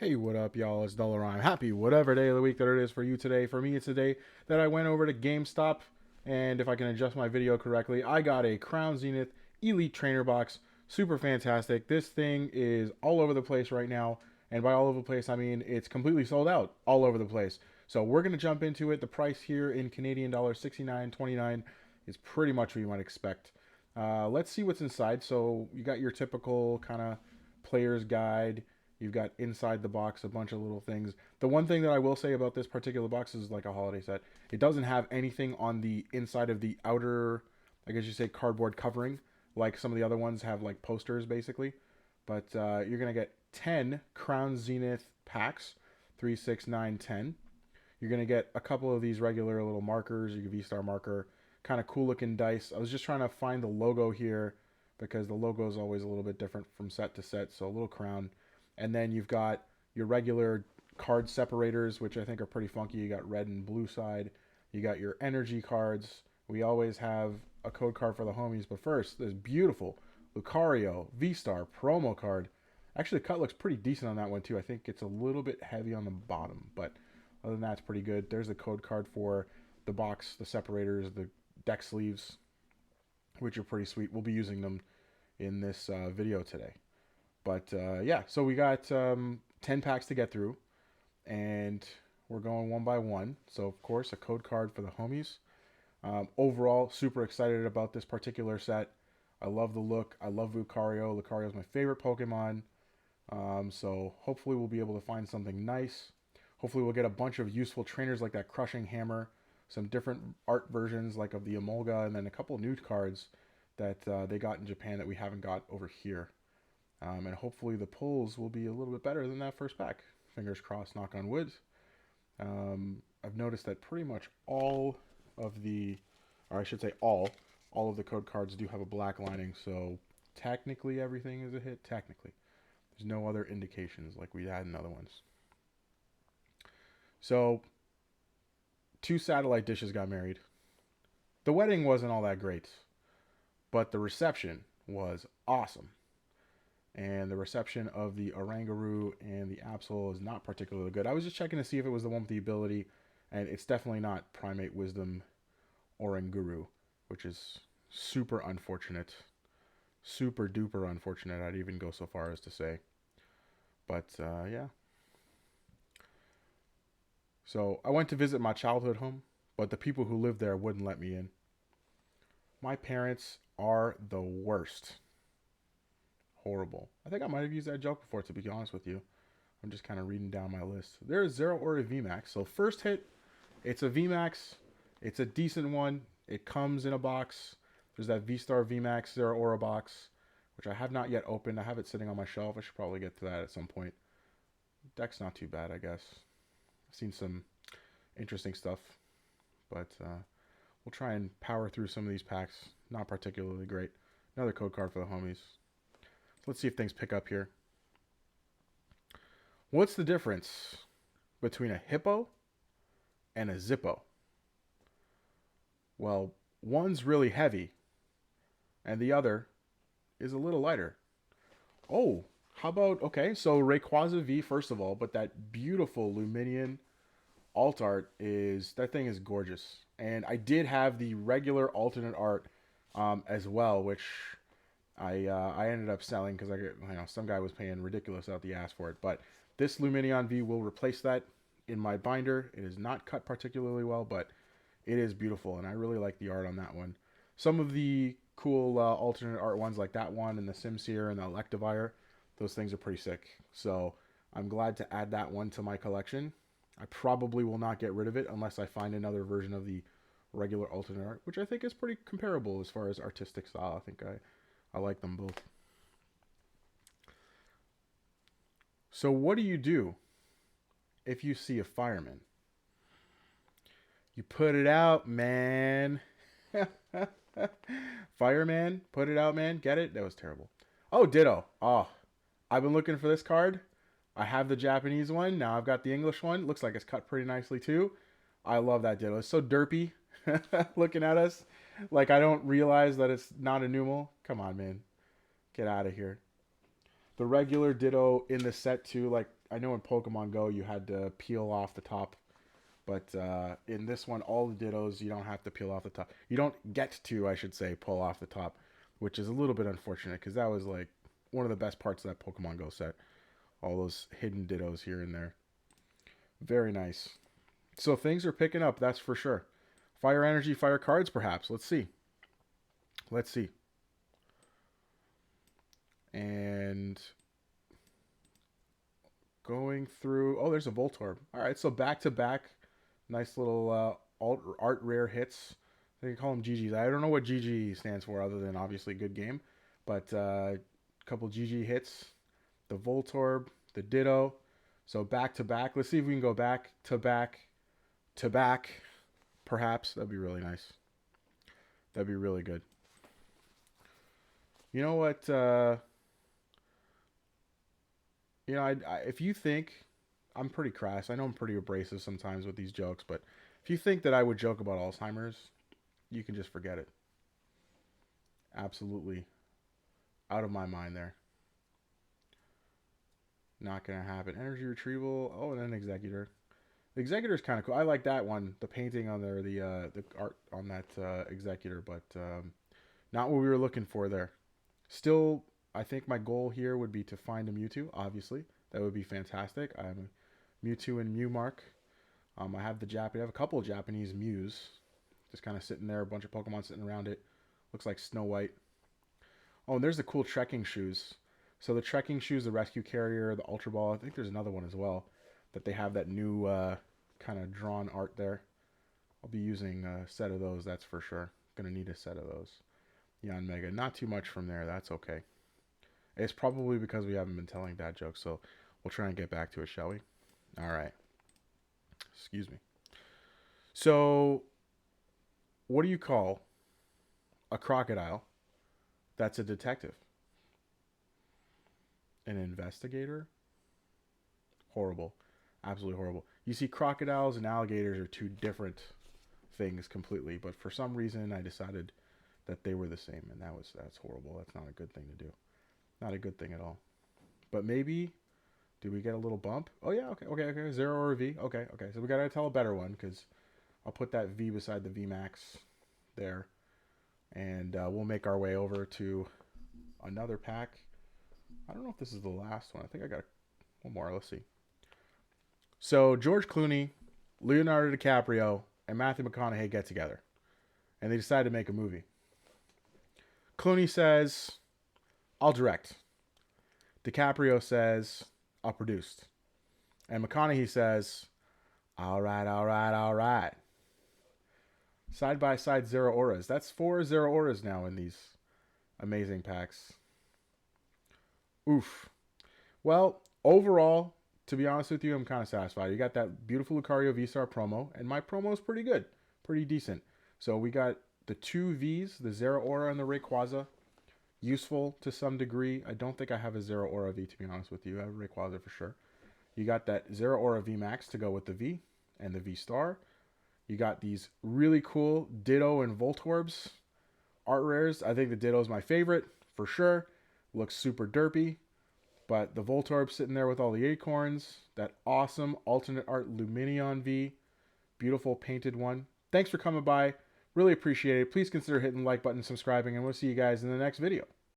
Hey, what up, y'all? It's Dollar. I'm happy whatever day of the week that it is for you today. For me, it's the day that I went over to GameStop, and if I can adjust my video correctly, I got a Crown Zenith Elite Trainer Box. Super fantastic. This thing is all over the place right now, and by all over the place, I mean it's completely sold out all over the place. So we're gonna jump into it. The price here in Canadian dollars, 69.29, is pretty much what you might expect. Let's see what's inside. So you got your typical kind of player's guide. You've got inside the box a bunch of little things. The one thing that I will say about this particular box is like a holiday set. It doesn't have anything on the inside of the outer, I guess you say, cardboard covering, like some of the other ones have like posters basically. But you're going to get 10 Crown Zenith packs, 3, 6, 9, 10. You're going to get a couple of these regular little markers. You can V-Star marker, kind of cool looking dice. I was just trying to find the logo here because the logo is always a little bit different from set to set. So a little crown. And then you've got your regular card separators, which I think are pretty funky. You got red and blue side. You got your energy cards. We always have a code card for the homies. But first, this beautiful Lucario V-Star promo card. Actually, the cut looks pretty decent on that one, too. I think it's a little bit heavy on the bottom. But other than that, it's pretty good. There's the code card for the box, the separators, the deck sleeves, which are pretty sweet. We'll be using them in this video today. But yeah, so we got 10 packs to get through, and we're going one by one. So, of course, a code card for the homies. Overall, super excited about this particular set. I love the look. I love Lucario. Lucario is my favorite Pokemon. So hopefully we'll be able to find something nice. Hopefully we'll get a bunch of useful trainers like that Crushing Hammer, some different art versions like of the Emolga, and then a couple new cards that they got in Japan that we haven't got over here. And hopefully the pulls will be a little bit better than that first pack. Fingers crossed, knock on wood. I've noticed that pretty much all of the, or I should say all of the code cards do have a black lining. So technically everything is a hit. Technically. There's no other indications like we had in other ones. So 2 satellite dishes got married. The wedding wasn't all that great, but the reception was awesome. And the reception of the Oranguru and the Absol is not particularly good. I was just checking to see if it was the one with the ability, and it's definitely not Primate Wisdom Oranguru, which is super unfortunate. Super duper unfortunate, I'd even go so far as to say. But, yeah. So, I went to visit my childhood home, but the people who lived there wouldn't let me in. My parents are the worst. Horrible. I think I might have used that joke before, to be honest with you. I'm just kind of reading down my list. There's Zeraora VMAX. So first hit, it's a VMAX. It's a decent one. It comes in a box. There's that V-Star VMAX Zeraora box, which I have not yet opened. I have it sitting on my shelf. I should probably get to that at some point. Deck's not too bad, I guess. I've seen some interesting stuff, but we'll try and power through some of these packs. Not particularly great. Another code card for the homies. Let's see if things pick up here. What's the difference between a hippo and a zippo? Well, one's really heavy, and the other is a little lighter. Oh, how about, okay, so Rayquaza V, first of all, but that beautiful Luminion alt art that thing is gorgeous. And I did have the regular alternate art as well, which I ended up selling because some guy was paying ridiculous out the ass for it. But this Luminion V will replace that in my binder. It is not cut particularly well, but it is beautiful, and I really like the art on that one. Some of the cool alternate art ones like that one and the Simseer and the Electivire, those things are pretty sick. So I'm glad to add that one to my collection. I probably will not get rid of it unless I find another version of the regular alternate art, which I think is pretty comparable as far as artistic style. I think I like them both. So what do you do if you see a fireman? You put it out, man. Fireman, put it out, man. Get it? That was terrible. Oh, Ditto. Oh, I've been looking for this card. I have the Japanese one. Now I've got the English one. Looks like it's cut pretty nicely too. I love that Ditto. It's so derpy looking at us. Like I don't realize that it's not a numal. Come on, man. Get out of here. The regular Ditto in the set too, like I know in Pokemon Go you had to peel off the top, but in this one, all the Dittos, you don't have to peel off the top. You don't get to, I should say, pull off the top, which is a little bit unfortunate because that was like one of the best parts of that Pokemon Go set. All those hidden Dittos here and there. Very nice. So things are picking up, that's for sure. Fire energy, fire cards, perhaps. Let's see. Let's see. And going through. Oh, there's a Voltorb. All right, so back to back, nice little art rare hits. They call them GGs. I don't know what GG stands for, other than obviously good game, but a couple GG hits. The Voltorb, the Ditto. So back to back. Let's see if we can go back to back to back. Perhaps that'd be really nice. That'd be really good. You know what? If you think I'm pretty crass, I know I'm pretty abrasive sometimes with these jokes, but if you think that I would joke about Alzheimer's, you can just forget it. Absolutely out of my mind there. Not gonna happen. Energy retrieval. Oh, and then Executor. The Executor is kind of cool. I like that one. The painting on there, the art on that Executor, but not what we were looking for there. Still, I think my goal here would be to find a Mewtwo, obviously. That would be fantastic. I'm a Mewtwo and Mewmark. I have I have a couple of Japanese Mews. Just kind of sitting there, a bunch of Pokemon sitting around it. Looks like Snow White. Oh, and there's the cool trekking shoes. So the trekking shoes, the Rescue Carrier, the Ultra Ball. I think there's another one as well. That they have that new kind of drawn art there. I'll be using a set of those, that's for sure. Gonna need a set of those. Yon Mega. Not too much from there. That's okay. It's probably because we haven't been telling dad jokes, so we'll try and get back to it, shall we? All right. Excuse me. So, what do you call a crocodile that's a detective? An investigator? Horrible. Absolutely horrible. You see, crocodiles and alligators are two different things completely, but for some reason I decided that they were the same, and that's horrible. That's not a good thing to do. Not a good thing at all. But maybe, do we get a little bump? Oh yeah, okay. 0 or a V. Okay. So we gotta tell a better one, because I'll put that V beside the VMAX there, and we'll make our way over to another pack. I don't know if this is the last one. I think I got one more. Let's see. So George Clooney, Leonardo DiCaprio, and Matthew McConaughey get together, and they decide to make a movie. Clooney says, I'll direct. DiCaprio says, I'll produce. And McConaughey says, all right. Side by side 0 auras. That's 4 0 auras now in these amazing packs. Oof. Well, overall, to be honest with you, I'm kind of satisfied. You got that beautiful Lucario V-Star promo, and my promo is pretty good. Pretty decent. So we got the 2 Vs, the 0 aura and the Rayquaza. Useful to some degree. I don't think I have a 0 aura V, to be honest with you. I have a Rayquaza for sure. You got that 0 aura VMAX to go with the V and the V-Star. You got these really cool Ditto and Voltorbs art rares. I think the Ditto is my favorite for sure. Looks super derpy. But the Voltorb sitting there with all the acorns. That awesome alternate art Lumineon V. Beautiful painted one. Thanks for coming by. Really appreciate it. Please consider hitting the like button, subscribing, and we'll see you guys in the next video.